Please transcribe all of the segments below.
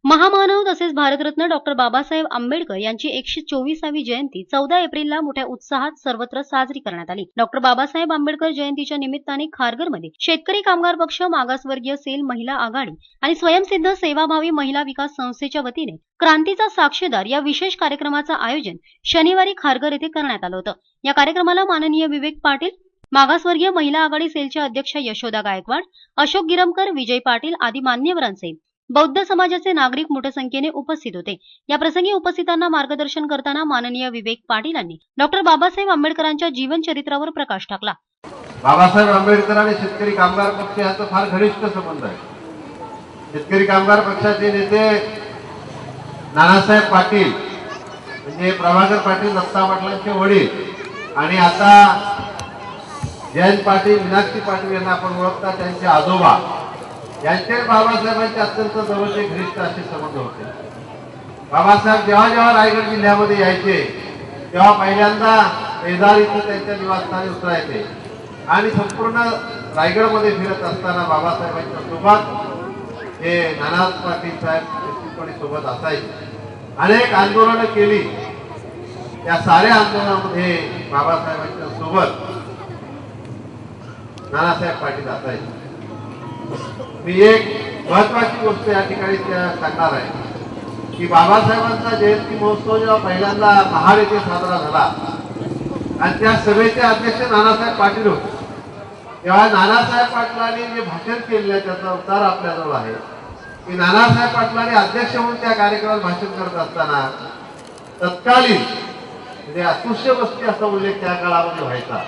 महामानव तसेच भारतरत्न डॉक्टर बाबासाहेब आंबेडकर यांची 124वी जयंती 14 एप्रिलला मोठ्या उत्साहात सर्वत्र साजरी करण्यात आली। डॉक्टर बाबासाहेब आंबेडकर जयंतीच्या निमित्ताने खारघरमध्ये शेतकरी कामगार पक्ष, मागासवर्गीय सेल, महिला आघाडी आणि स्वयंसिद्ध सेवाभावी महिला विकास संस्थेच्या वतीने क्रांतीचा साक्षीदार या विशेष कार्यक्रमाचं आयोजन शनिवारी खारघर येथे करण्यात आलं होतं। या कार्यक्रमाला माननीय विवेक पाटील, मागासवर्गीय महिला आघाडी सेलच्या अध्यक्षा यशोदा गायकवाड, अशोक गिरमकर, विजय पाटील आदी मान्यवरांचे बौद्ध समाजाचे नागरिक मोठ्या संख्येने उपस्थित होते। या प्रसंगी उपस्थितांना मार्गदर्शन करताना माननीय विवेक पाटील यांनी डॉक्टर बाबासाहेब आंबेडकरांच्या जीवन चरित्रावर प्रकाश टाकला। बाबासाहेब आंबेडकर आणि शेतकरी कामगार पक्ष यांचा फार घनिष्ठ संबंध आहे। शेतकरी कामगार पक्षाचे नेते नानासाहेब पाटील म्हणजे प्रभाकर पाटील, दत्ता पाटलांचे वडील, आणि आता जयंत पाटील, मीनाक्षी पाटील यांना आपण ओळखता, त्यांचे आजोबा यांचे बाबासाहेबांचे अत्यंत जवळचे घनिष्ठ असे संबंध होते। बाबासाहेब जेव्हा जेव्हा रायगड जिल्ह्यामध्ये यायचे तेव्हा पहिल्यांदा पेदार इथे त्यांच्या निवासस्थानी उतरायचे आणि संपूर्ण रायगडमध्ये फिरत असताना बाबासाहेबांच्या सोबत हे नाना पाटील साहेब निश्चितपणे सोबत असायचे। अनेक आंदोलनं केली, या साऱ्या आंदोलनामध्ये बाबासाहेबांच्या सोबत नानासाहेब पाटील असायचे। मी एक महत्वाची गोष्ट या ठिकाणी सांगणार आहे की बाबासाहेबांचा जयंती महोत्सव जेव्हा पहिल्यांदा महाड येथे साजरा झाला आणि त्या सभेचे अध्यक्ष नानासाहेब पाटील होते, तेव्हा नानासाहेब पाटलांनी जे भाषण केलेलं आहे त्याचा उतार आपल्याजवळ आहे की नानासाहेब पाटलांनी अध्यक्ष म्हणून त्या कार्यक्रमात भाषण करत असताना तत्कालीन म्हणजे अतुष्य गोष्टी असा उल्लेख त्या काळामध्ये व्हायचा।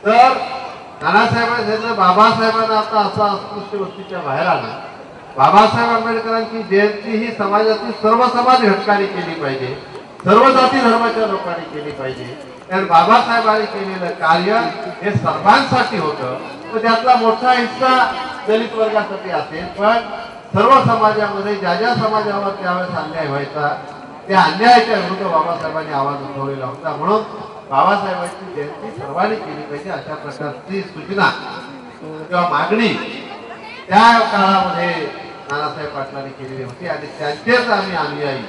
तर नानासाहेबांना बाबासाहेबांना आता असा अस्पृश्य गोष्टीच्या बाहेर आला। बाबासाहेब आंबेडकरांची जयंती ही समाजातील सर्व समाज घटकांनी केली पाहिजे, सर्व जाती धर्माच्या लोकांनी केली पाहिजे, कारण बाबासाहेबांनी केलेलं कार्य हे सर्वांसाठी होतं। तर त्यातला मोठा हिस्सा दलित वर्गासाठी असेल, पण सर्व समाजामध्ये ज्या ज्या समाजावर त्यावेळेस अन्याय व्हायचा त्या अन्यायाच्या विरुद्ध बाबासाहेबांनी आवाज उठवलेला होता। म्हणून बाबासाहेबांची जयंती सर्वांनी केली पाहिजे अशा प्रकारची सूचना किंवा मागणी त्या काळामध्ये नानासाहेब पाटलांनी केलेली होती आणि त्यांचेच आम्ही अनुयायी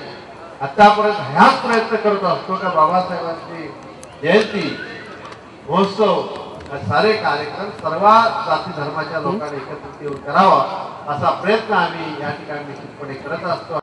आतापर्यंत ह्याच प्रयत्न करत असतो का बाबासाहेबांची जयंती महोत्सव सारे कार्यक्रम सर्व जाती धर्माच्या लोकांनी एकत्रित येऊन करावा असा प्रयत्न आम्ही या ठिकाणी निश्चितपणे करत असतो।